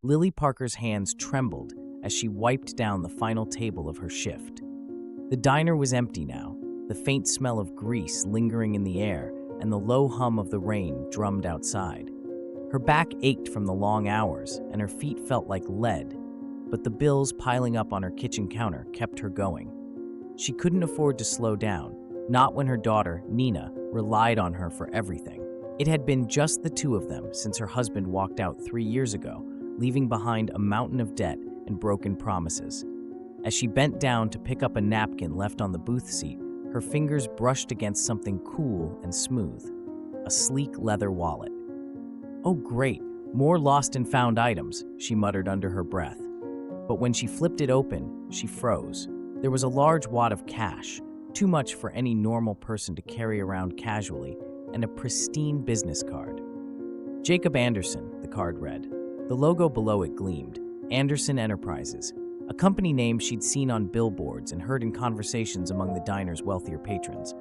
Lily Parker's hands trembled as she wiped down the final table of her shift. The diner was empty now, the faint smell of grease lingering in the air and the low hum of the rain drummed outside. Her back ached from the long hours and her feet felt like lead, but the bills piling up on her kitchen counter kept her going. She couldn't afford to slow down, not when her daughter, Nina, relied on her for everything. It had been just the two of them since her husband walked out 3 years ago, leaving behind a mountain of debt and broken promises. As she bent down to pick up a napkin left on the booth seat, her fingers brushed against something cool and smooth, a sleek leather wallet. "Oh great, more lost and found items," she muttered under her breath. But when she flipped it open, she froze. There was a large wad of cash, too much for any normal person to carry around casually, and a pristine business card. Jacob Anderson, the card read. The logo below it gleamed, Anderson Enterprises, a company name she'd seen on billboards and heard in conversations among the diner's wealthier patrons.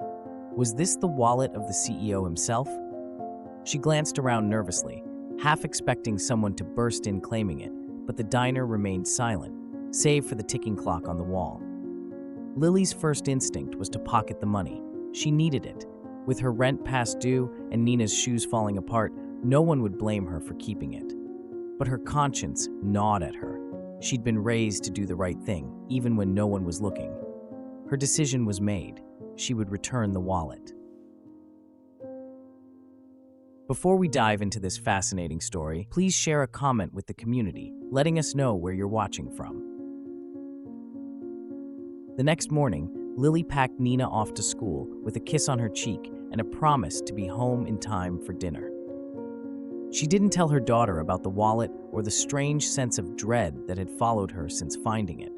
Was this the wallet of the CEO himself? She glanced around nervously, half expecting someone to burst in claiming it, but the diner remained silent, save for the ticking clock on the wall. Lily's first instinct was to pocket the money. She needed it. With her rent past due and Nina's shoes falling apart, no one would blame her for keeping it. But her conscience gnawed at her. She'd been raised to do the right thing, even when no one was looking. Her decision was made. She would return the wallet. Before we dive into this fascinating story, please share a comment with the community, letting us know where you're watching from. The next morning, Lily packed Nina off to school with a kiss on her cheek and a promise to be home in time for dinner. She didn't tell her daughter about the wallet or the strange sense of dread that had followed her since finding it.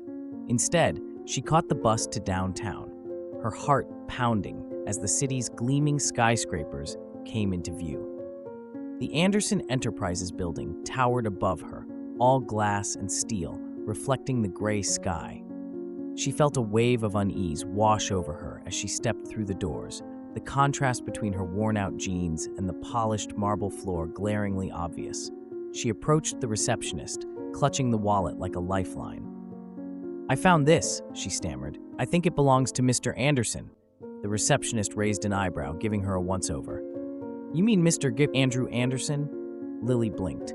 Instead, she caught the bus to downtown, her heart pounding as the city's gleaming skyscrapers came into view. The Anderson Enterprises building towered above her, all glass and steel, reflecting the gray sky. She felt a wave of unease wash over her as she stepped through the doors, the contrast between her worn-out jeans and the polished marble floor glaringly obvious. She approached the receptionist, clutching the wallet like a lifeline. "I found this," she stammered. "I think it belongs to Mr. Anderson." The receptionist raised an eyebrow, giving her a once-over. "You mean Mr. Andrew Anderson?" Lily blinked.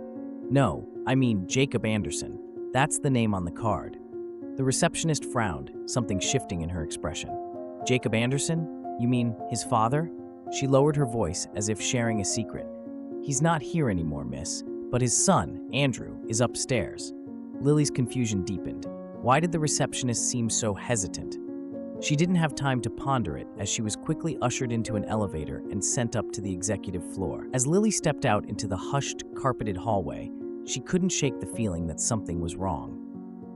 "No, I mean Jacob Anderson. That's the name on the card." The receptionist frowned, something shifting in her expression. "Jacob Anderson? You mean his father?" She lowered her voice as if sharing a secret. "He's not here anymore, miss, but his son, Andrew, is upstairs." Lily's confusion deepened. Why did the receptionist seem so hesitant? She didn't have time to ponder it as she was quickly ushered into an elevator and sent up to the executive floor. As Lily stepped out into the hushed, carpeted hallway, she couldn't shake the feeling that something was wrong.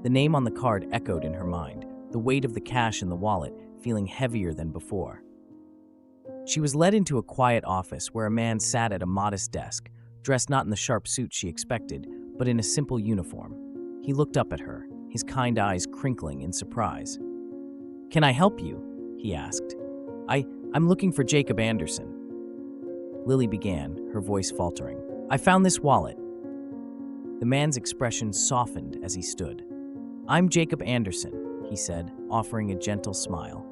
The name on the card echoed in her mind, the weight of the cash in the wallet feeling heavier than before. She was led into a quiet office where a man sat at a modest desk, dressed not in the sharp suit she expected, but in a simple uniform. He looked up at her, his kind eyes crinkling in surprise. "Can I help you?" he asked. I'm looking for Jacob Anderson." Lily began, her voice faltering. "I found this wallet." The man's expression softened as he stood. "I'm Jacob Anderson," he said, offering a gentle smile.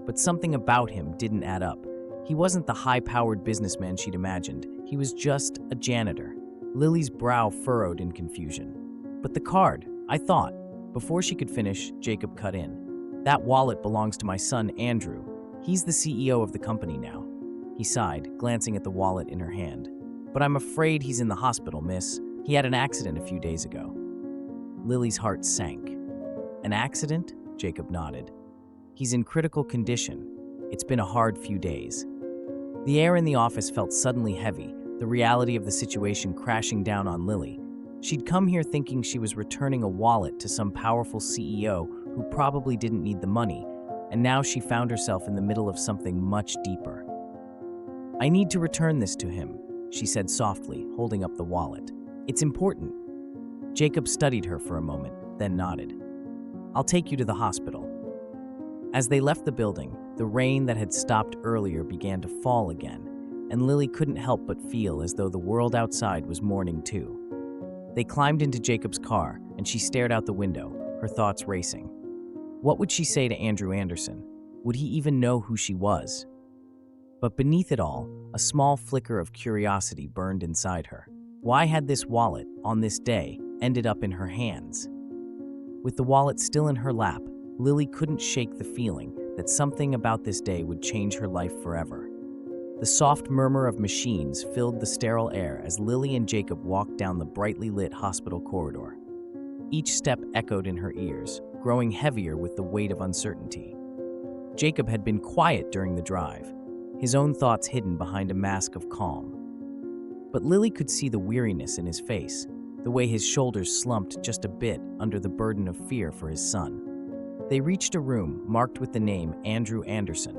But something about him didn't add up. He wasn't the high-powered businessman she'd imagined. He was just a janitor. Lily's brow furrowed in confusion. "But the card, I thought." Before she could finish, Jacob cut in. "That wallet belongs to my son, Andrew. He's the CEO of the company now." He sighed, glancing at the wallet in her hand. "But I'm afraid he's in the hospital, miss. He had an accident a few days ago." Lily's heart sank. "An accident?" Jacob nodded. "He's in critical condition. It's been a hard few days." The air in the office felt suddenly heavy, the reality of the situation crashing down on Lily. She'd come here thinking she was returning a wallet to some powerful CEO who probably didn't need the money, and now she found herself in the middle of something much deeper. "I need to return this to him," she said softly, holding up the wallet. "It's important." Jacob studied her for a moment, then nodded. "I'll take you to the hospital." As they left the building, the rain that had stopped earlier began to fall again, and Lily couldn't help but feel as though the world outside was mourning too. They climbed into Jacob's car, and she stared out the window, her thoughts racing. What would she say to Andrew Anderson? Would he even know who she was? But beneath it all, a small flicker of curiosity burned inside her. Why had this wallet, on this day, ended up in her hands? With the wallet still in her lap, Lily couldn't shake the feeling that something about this day would change her life forever. The soft murmur of machines filled the sterile air as Lily and Jacob walked down the brightly lit hospital corridor. Each step echoed in her ears, growing heavier with the weight of uncertainty. Jacob had been quiet during the drive, his own thoughts hidden behind a mask of calm. But Lily could see the weariness in his face, the way his shoulders slumped just a bit under the burden of fear for his son. They reached a room marked with the name Andrew Anderson.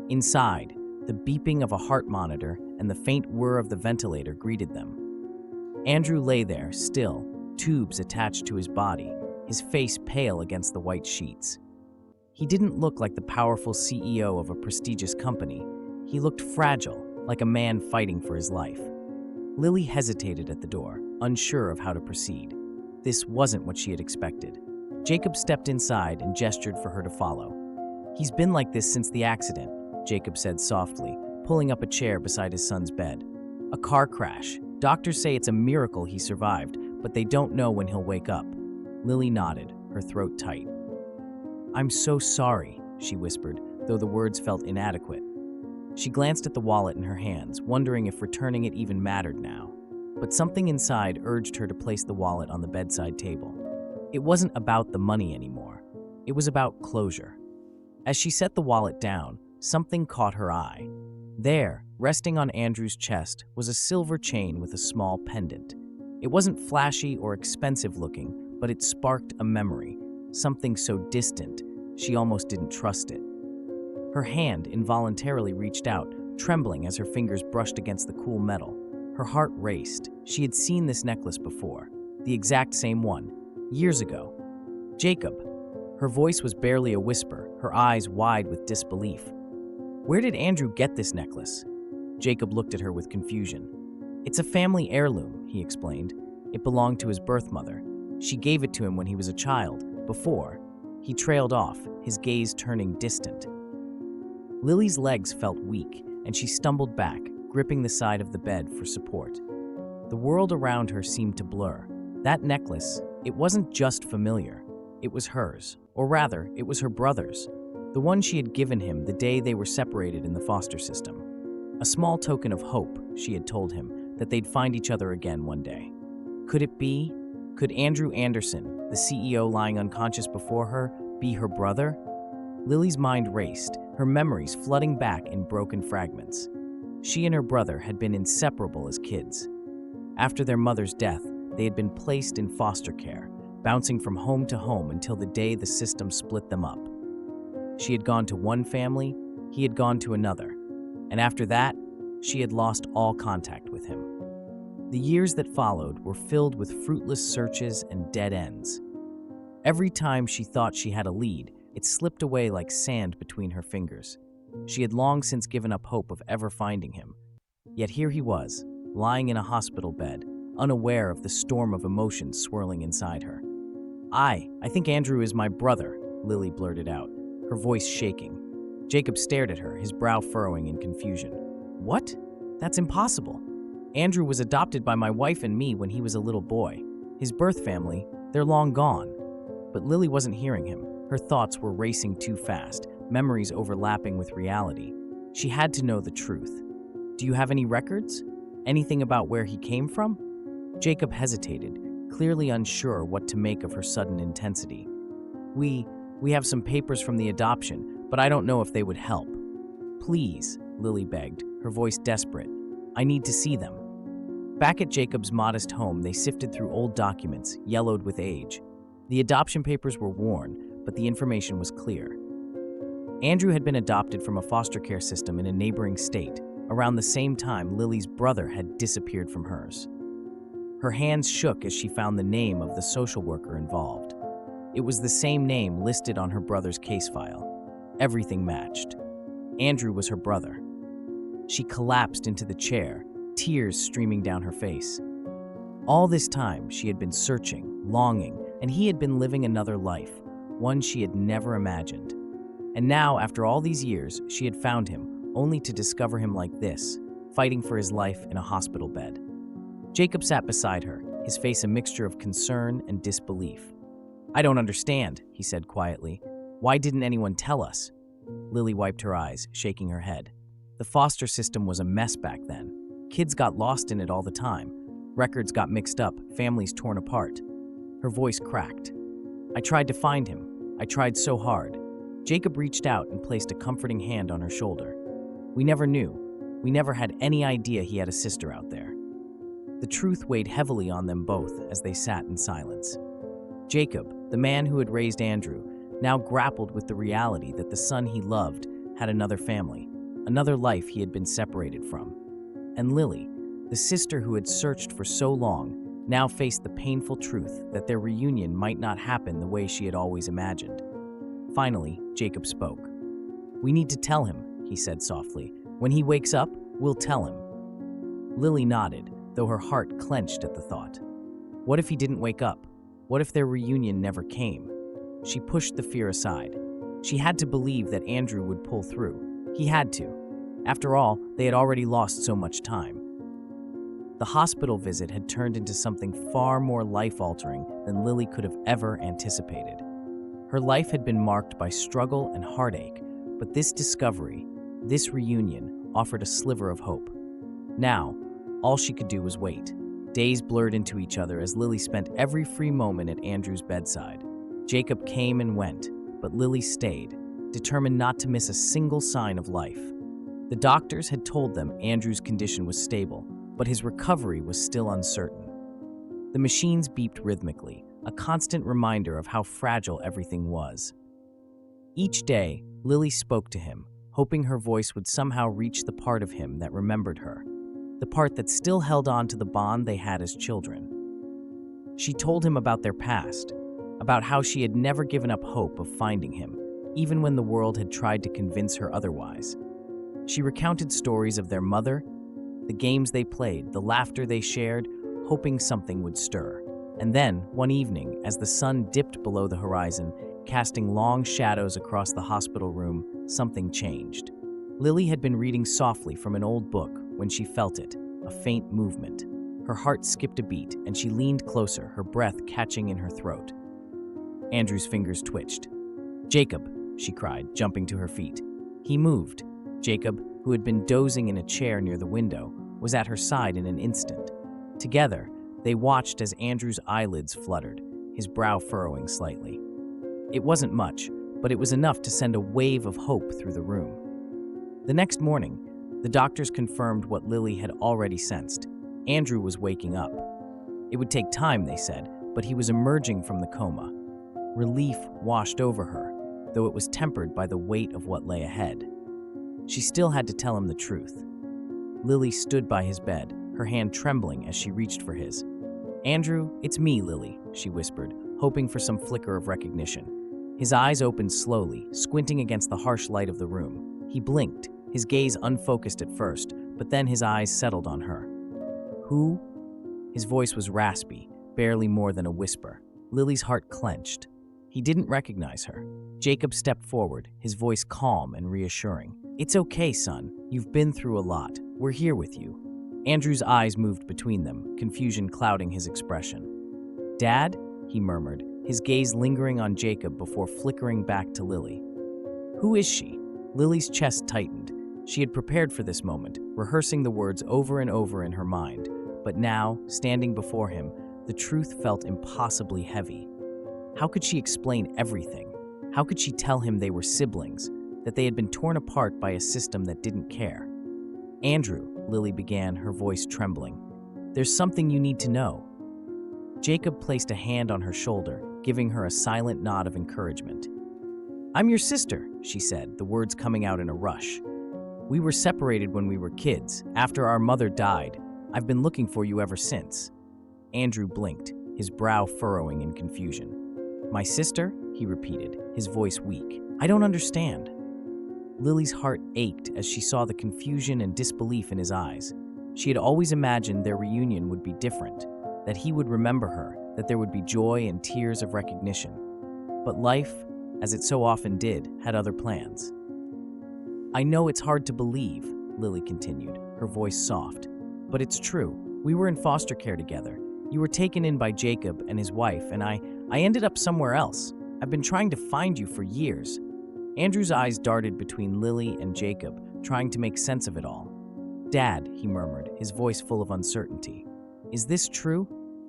Inside, the beeping of a heart monitor and the faint whir of the ventilator greeted them. Andrew lay there, still, tubes attached to his body, his face pale against the white sheets. He didn't look like the powerful CEO of a prestigious company. He looked fragile, like a man fighting for his life. Lily hesitated at the door, unsure of how to proceed. This wasn't what she had expected. Jacob stepped inside and gestured for her to follow. "He's been like this since the accident," Jacob said softly, pulling up a chair beside his son's bed. "A car crash. Doctors say it's a miracle he survived, but they don't know when he'll wake up." Lily nodded, her throat tight. "I'm so sorry," she whispered, though the words felt inadequate. She glanced at the wallet in her hands, wondering if returning it even mattered now. But something inside urged her to place the wallet on the bedside table. It wasn't about the money anymore. It was about closure. As she set the wallet down, something caught her eye. There, resting on Andrew's chest, was a silver chain with a small pendant. It wasn't flashy or expensive looking, but it sparked a memory, something so distant, she almost didn't trust it. Her hand involuntarily reached out, trembling as her fingers brushed against the cool metal. Her heart raced. She had seen this necklace before, the exact same one, years ago. "Jacob." Her voice was barely a whisper, her eyes wide with disbelief. "Where did Andrew get this necklace?" Jacob looked at her with confusion. "It's a family heirloom," he explained. "It belonged to his birth mother. She gave it to him when he was a child, before." He trailed off, his gaze turning distant. Lily's legs felt weak, and she stumbled back, gripping the side of the bed for support. The world around her seemed to blur. That necklace, it wasn't just familiar. It was hers, or rather, it was her brother's, the one she had given him the day they were separated in the foster system. A small token of hope, she had told him, that they'd find each other again one day. Could it be? Could Andrew Anderson, the CEO lying unconscious before her, be her brother? Lily's mind raced, her memories flooding back in broken fragments. She and her brother had been inseparable as kids. After their mother's death, they had been placed in foster care, bouncing from home to home until the day the system split them up. She had gone to one family, he had gone to another, and after that, she had lost all contact with him. The years that followed were filled with fruitless searches and dead ends. Every time she thought she had a lead, it slipped away like sand between her fingers. She had long since given up hope of ever finding him. Yet here he was, lying in a hospital bed, unaware of the storm of emotions swirling inside her. I think Andrew is my brother," Lily blurted out, her voice shaking. Jacob stared at her, his brow furrowing in confusion. "What? That's impossible. Andrew was adopted by my wife and me when he was a little boy. His birth family, they're long gone." But Lily wasn't hearing him. Her thoughts were racing too fast, memories overlapping with reality. She had to know the truth. "Do you have any records? Anything about where he came from?" Jacob hesitated, clearly unsure what to make of her sudden intensity. We have some papers from the adoption, but I don't know if they would help." "Please," Lily begged, her voice desperate. "I need to see them." Back at Jacob's modest home, they sifted through old documents, yellowed with age. The adoption papers were worn, but the information was clear. Andrew had been adopted from a foster care system in a neighboring state, around the same time Lily's brother had disappeared from hers. Her hands shook as she found the name of the social worker involved. It was the same name listed on her brother's case file. Everything matched. Andrew was her brother. She collapsed into the chair, tears streaming down her face. All this time, she had been searching, longing, and he had been living another life, one she had never imagined. And now, after all these years, she had found him, only to discover him like this, fighting for his life in a hospital bed. Jacob sat beside her, his face a mixture of concern and disbelief. "I don't understand," he said quietly. "Why didn't anyone tell us?" Lily wiped her eyes, shaking her head. The foster system was a mess back then. Kids got lost in it all the time. Records got mixed up, families torn apart. Her voice cracked. "I tried to find him. I tried so hard." Jacob reached out and placed a comforting hand on her shoulder. "We never knew. We never had any idea he had a sister out there." The truth weighed heavily on them both as they sat in silence. Jacob, the man who had raised Andrew, now grappled with the reality that the son he loved had another family, another life he had been separated from. And Lily, the sister who had searched for so long, now faced the painful truth that their reunion might not happen the way she had always imagined. Finally, Jacob spoke. "We need to tell him," he said softly. "When he wakes up, we'll tell him." Lily nodded, though her heart clenched at the thought. What if he didn't wake up? What if their reunion never came? She pushed the fear aside. She had to believe that Andrew would pull through. He had to. After all, they had already lost so much time. The hospital visit had turned into something far more life-altering than Lily could have ever anticipated. Her life had been marked by struggle and heartache, but this discovery, this reunion, offered a sliver of hope. Now, all she could do was wait. Days blurred into each other as Lily spent every free moment at Andrew's bedside. Jacob came and went, but Lily stayed, determined not to miss a single sign of life. The doctors had told them Andrew's condition was stable, but his recovery was still uncertain. The machines beeped rhythmically, a constant reminder of how fragile everything was. Each day, Lily spoke to him, hoping her voice would somehow reach the part of him that remembered her, the part that still held on to the bond they had as children. She told him about their past, about how she had never given up hope of finding him, even when the world had tried to convince her otherwise. She recounted stories of their mother, the games they played, the laughter they shared, hoping something would stir. And then, one evening, as the sun dipped below the horizon, casting long shadows across the hospital room, something changed. Lily had been reading softly from an old book when she felt it, a faint movement. Her heart skipped a beat, and she leaned closer, her breath catching in her throat. Andrew's fingers twitched. "Jacob," she cried, jumping to her feet. He moved. Jacob, who had been dozing in a chair near the window, was at her side in an instant. Together, they watched as Andrew's eyelids fluttered, his brow furrowing slightly. It wasn't much, but it was enough to send a wave of hope through the room. The next morning, the doctors confirmed what Lily had already sensed. Andrew was waking up. It would take time, they said, but he was emerging from the coma. Relief washed over her, though it was tempered by the weight of what lay ahead. She still had to tell him the truth. Lily stood by his bed, her hand trembling as she reached for his. "Andrew, it's me, Lily," she whispered, hoping for some flicker of recognition. His eyes opened slowly, squinting against the harsh light of the room. He blinked, his gaze unfocused at first, but then his eyes settled on her. "Who?" His voice was raspy, barely more than a whisper. Lily's heart clenched. He didn't recognize her. Jacob stepped forward, his voice calm and reassuring. "It's okay, son. You've been through a lot. We're here with you." Andrew's eyes moved between them, confusion clouding his expression. "Dad?" he murmured, his gaze lingering on Jacob before flickering back to Lily. "Who is she?" Lily's chest tightened. She had prepared for this moment, rehearsing the words over and over in her mind. But now, standing before him, the truth felt impossibly heavy. How could she explain everything? How could she tell him they were siblings, that they had been torn apart by a system that didn't care? "Andrew," Lily began, her voice trembling, "there's something you need to know." Jacob placed a hand on her shoulder, giving her a silent nod of encouragement. "I'm your sister," she said, the words coming out in a rush. "We were separated when we were kids, after our mother died. I've been looking for you ever since." Andrew blinked, his brow furrowing in confusion. "My sister?" he repeated, his voice weak. "I don't understand." Lily's heart ached as she saw the confusion and disbelief in his eyes. She had always imagined their reunion would be different. that he would remember her, that there would be joy and tears of recognition. But life, as it so often did, had other plans. "I know it's hard to believe," Lily continued, her voice soft, "but it's true. We were in foster care together. You were taken in by Jacob and his wife, and I ended up somewhere else. I've been trying to find you for years." Andrew's eyes darted between Lily and Jacob, trying to make sense of it all. "Dad," he murmured, his voice full of uncertainty. "Is this true?"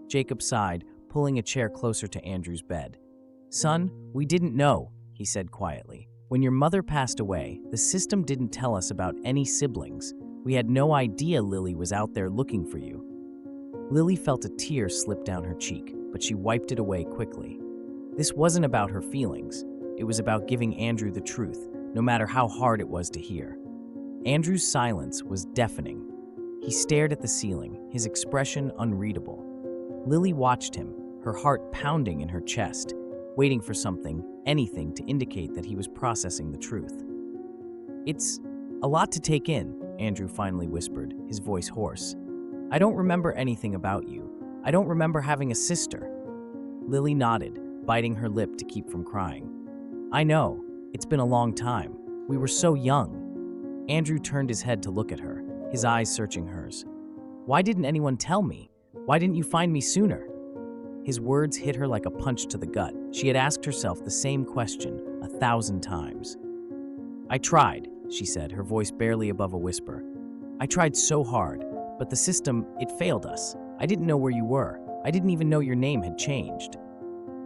Jacob sighed, pulling a chair closer to Andrew's bed. "Son, we didn't know," he said quietly. "When your mother passed away, the system didn't tell us about any siblings. We had no idea Lily was out there looking for you." Lily felt a tear slip down her cheek, but she wiped it away quickly. This wasn't about her feelings. It was about giving Andrew the truth, no matter how hard it was to hear. Andrew's silence was deafening. He stared at the ceiling, his expression unreadable. Lily watched him, her heart pounding in her chest, waiting for something, anything, to indicate that he was processing the truth. "It's a lot to take in," Andrew finally whispered, his voice hoarse. "I don't remember anything about you. I don't remember having a sister." Lily nodded, biting her lip to keep from crying. "I know. It's been a long time. We were so young." Andrew turned his head to look at her, his eyes searching hers. "Why didn't anyone tell me? Why didn't you find me sooner?" His words hit her like a punch to the gut. She had asked herself the same question 1,000 times. "I tried," she said, her voice barely above a whisper. "I tried so hard, but the system, it failed us. I didn't know where you were. I didn't even know your name had changed."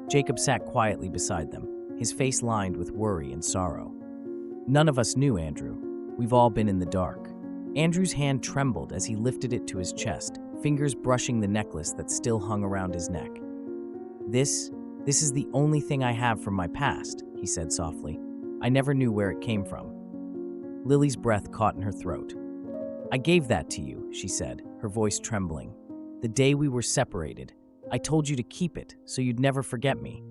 Jacob sat quietly beside them, his face lined with worry and sorrow. "None of us knew, Andrew. We've all been in the dark." Andrew's hand trembled as he lifted it to his chest, fingers brushing the necklace that still hung around his neck. This is the only thing I have from my past," he said softly. "I never knew where it came from." Lily's breath caught in her throat. "I gave that to you," she said, her voice trembling. "The day we were separated. I told you to keep it, so you'd never forget me."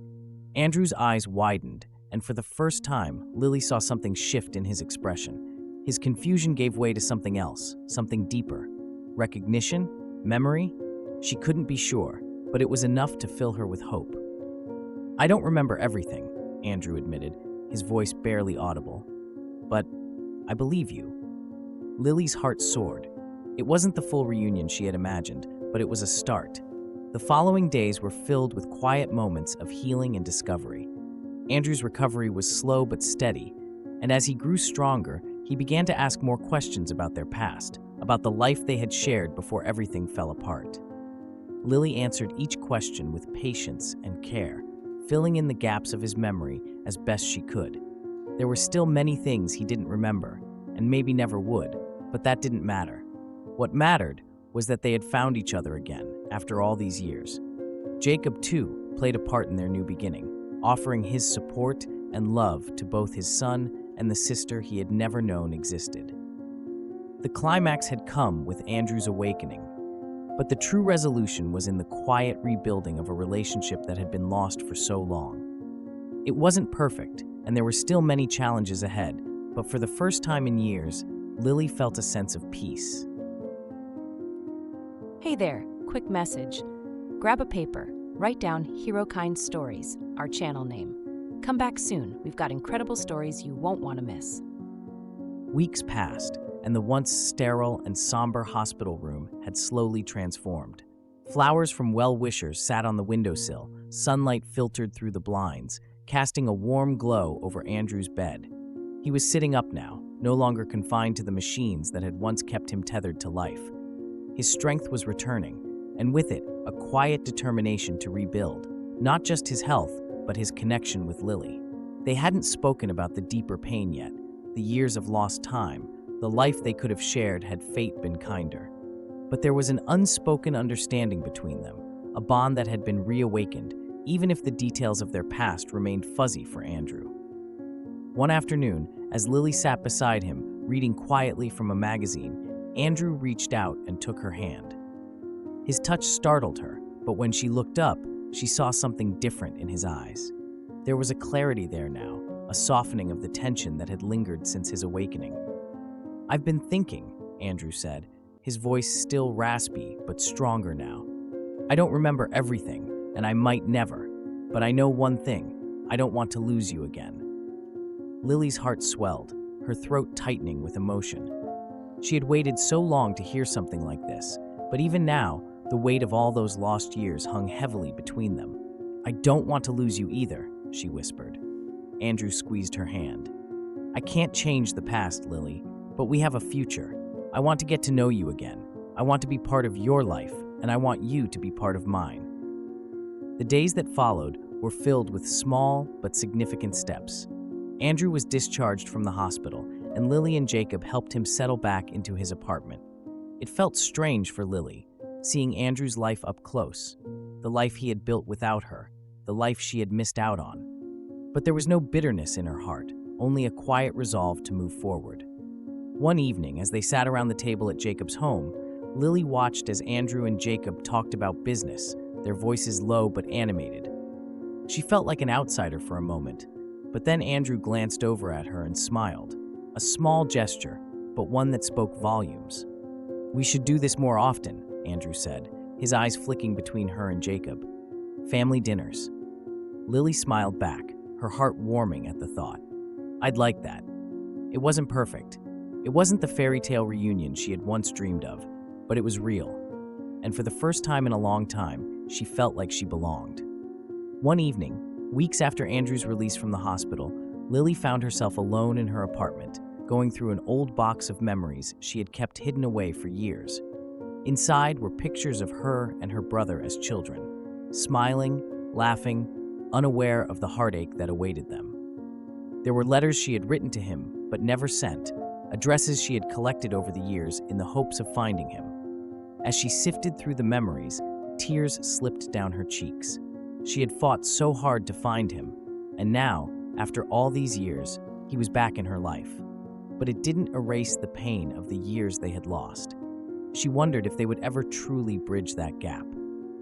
Andrew's eyes widened, and for the first time, Lily saw something shift in his expression. His confusion gave way to something else, something deeper. Recognition? Memory? She couldn't be sure, but it was enough to fill her with hope. "I don't remember everything," Andrew admitted, his voice barely audible. "But I believe you." Lily's heart soared. It wasn't the full reunion she had imagined, but it was a start. The following days were filled with quiet moments of healing and discovery. Andrew's recovery was slow but steady, and as he grew stronger, he began to ask more questions about their past, about the life they had shared before everything fell apart. Lily answered each question with patience and care, filling in the gaps of his memory as best she could. There were still many things he didn't remember, and maybe never would, but that didn't matter. What mattered was that they had found each other again after all these years. Jacob, too, played a part in their new beginning, offering his support and love to both his son and the sister he had never known existed. The climax had come with Andrew's awakening, but the true resolution was in the quiet rebuilding of a relationship that had been lost for so long. It wasn't perfect, and there were still many challenges ahead, but for the first time in years, Lily felt a sense of peace. Hey there, quick message. Grab a paper, write down HeroKind Stories, our channel name. Come back soon, we've got incredible stories you won't want to miss. Weeks passed, and the once sterile and somber hospital room had slowly transformed. Flowers from well-wishers sat on the windowsill, sunlight filtered through the blinds, casting a warm glow over Andrew's bed. He was sitting up now, no longer confined to the machines that had once kept him tethered to life. His strength was returning, and with it, a quiet determination to rebuild, not just his health, but his connection with Lily. They hadn't spoken about the deeper pain yet, the years of lost time, the life they could have shared had fate been kinder. But there was an unspoken understanding between them, a bond that had been reawakened, even if the details of their past remained fuzzy for Andrew. One afternoon, as Lily sat beside him, reading quietly from a magazine, Andrew reached out and took her hand. His touch startled her, but when she looked up, she saw something different in his eyes. There was a clarity there now, a softening of the tension that had lingered since his awakening. "I've been thinking," Andrew said, his voice still raspy but stronger now. I don't remember everything, and I might never, but I know one thing. I don't want to lose you again." Lily's heart swelled, her throat tightening with emotion. She had waited so long to hear something like this, but even now, the weight of all those lost years hung heavily between them. "I don't want to lose you either," she whispered. Andrew squeezed her hand. "I can't change the past, Lily, but we have a future. I want to get to know you again. I want to be part of your life, and I want you to be part of mine." The days that followed were filled with small but significant steps. Andrew was discharged from the hospital, and Lily and Jacob helped him settle back into his apartment. It felt strange for Lily, seeing Andrew's life up close, the life he had built without her, the life she had missed out on. But there was no bitterness in her heart, only a quiet resolve to move forward. One evening, as they sat around the table at Jacob's home, Lily watched as Andrew and Jacob talked about business, their voices low but animated. She felt like an outsider for a moment, but then Andrew glanced over at her and smiled. A small gesture, but one that spoke volumes. "We should do this more often," Andrew said, his eyes flicking between her and Jacob. "Family dinners." Lily smiled back, her heart warming at the thought. "I'd like that." It wasn't perfect. It wasn't the fairy tale reunion she had once dreamed of, but it was real. And for the first time in a long time, she felt like she belonged. One evening, weeks after Andrew's release from the hospital, Lily found herself alone in her apartment, going through an old box of memories she had kept hidden away for years. Inside were pictures of her and her brother as children, smiling, laughing, unaware of the heartache that awaited them. There were letters she had written to him but never sent, addresses she had collected over the years in the hopes of finding him. As she sifted through the memories, tears slipped down her cheeks. She had fought so hard to find him, and now, after all these years, he was back in her life. But it didn't erase the pain of the years they had lost. She wondered if they would ever truly bridge that gap.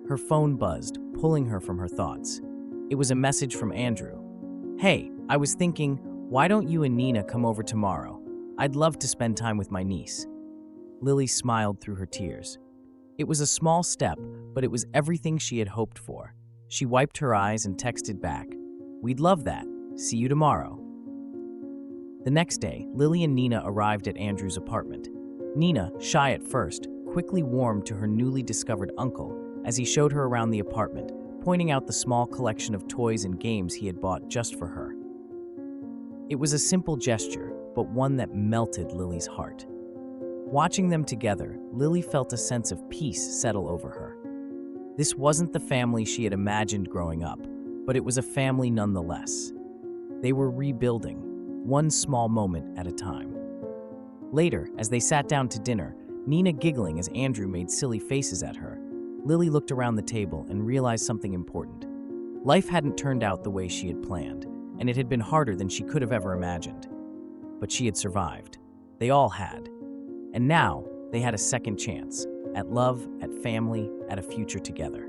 Her phone buzzed, pulling her from her thoughts. It was a message from Andrew. "Hey, I was thinking, why don't you and Nina come over tomorrow? I'd love to spend time with my niece." Lily smiled through her tears. It was a small step, but it was everything she had hoped for. She wiped her eyes and texted back, "We'd love that. See you tomorrow." The next day, Lily and Nina arrived at Andrew's apartment. Nina, shy at first, quickly warmed to her newly discovered uncle as he showed her around the apartment, pointing out the small collection of toys and games he had bought just for her. It was a simple gesture, but one that melted Lily's heart. Watching them together, Lily felt a sense of peace settle over her. This wasn't the family she had imagined growing up, but it was a family nonetheless. They were rebuilding, one small moment at a time. Later, as they sat down to dinner, Nina giggling as Andrew made silly faces at her, Lily looked around the table and realized something important. Life hadn't turned out the way she had planned, and it had been harder than she could have ever imagined. But she had survived. They all had. And now, they had a second chance, at love, at family, at a future together.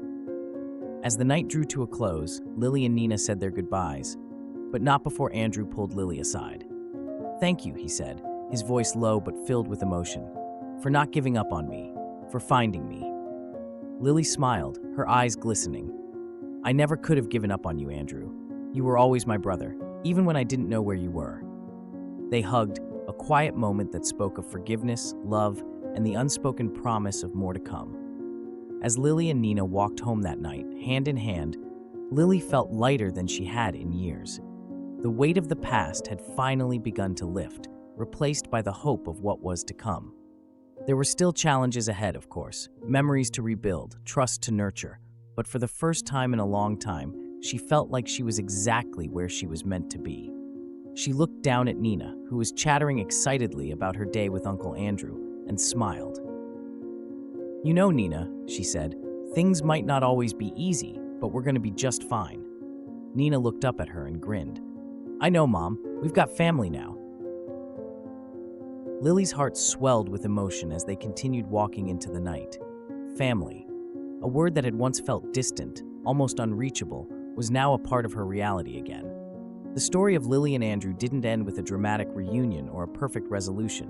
As the night drew to a close, Lily and Nina said their goodbyes, but not before Andrew pulled Lily aside. "Thank you," he said, his voice low but filled with emotion, "for not giving up on me, for finding me." Lily smiled, her eyes glistening. "I never could have given up on you, Andrew. You were always my brother, even when I didn't know where you were." They hugged, a quiet moment that spoke of forgiveness, love, and the unspoken promise of more to come. As Lily and Nina walked home that night, hand in hand, Lily felt lighter than she had in years. The weight of the past had finally begun to lift, replaced by the hope of what was to come. There were still challenges ahead, of course, memories to rebuild, trust to nurture, but for the first time in a long time, she felt like she was exactly where she was meant to be. She looked down at Nina, who was chattering excitedly about her day with Uncle Andrew, and smiled. "You know, Nina," she said, "things might not always be easy, but we're going to be just fine." Nina looked up at her and grinned. "I know, Mom. We've got family now." Lily's heart swelled with emotion as they continued walking into the night. Family. A word that had once felt distant, almost unreachable, was now a part of her reality again. The story of Lily and Andrew didn't end with a dramatic reunion or a perfect resolution.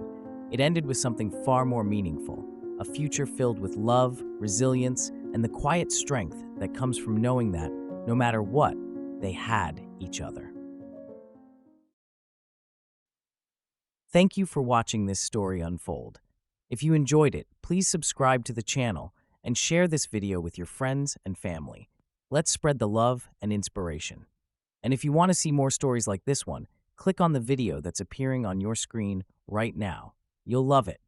It ended with something far more meaningful, a future filled with love, resilience, and the quiet strength that comes from knowing that, no matter what, they had each other. Thank you for watching this story unfold. If you enjoyed it, please subscribe to the channel and share this video with your friends and family. Let's spread the love and inspiration. And if you want to see more stories like this one, click on the video that's appearing on your screen right now. You'll love it.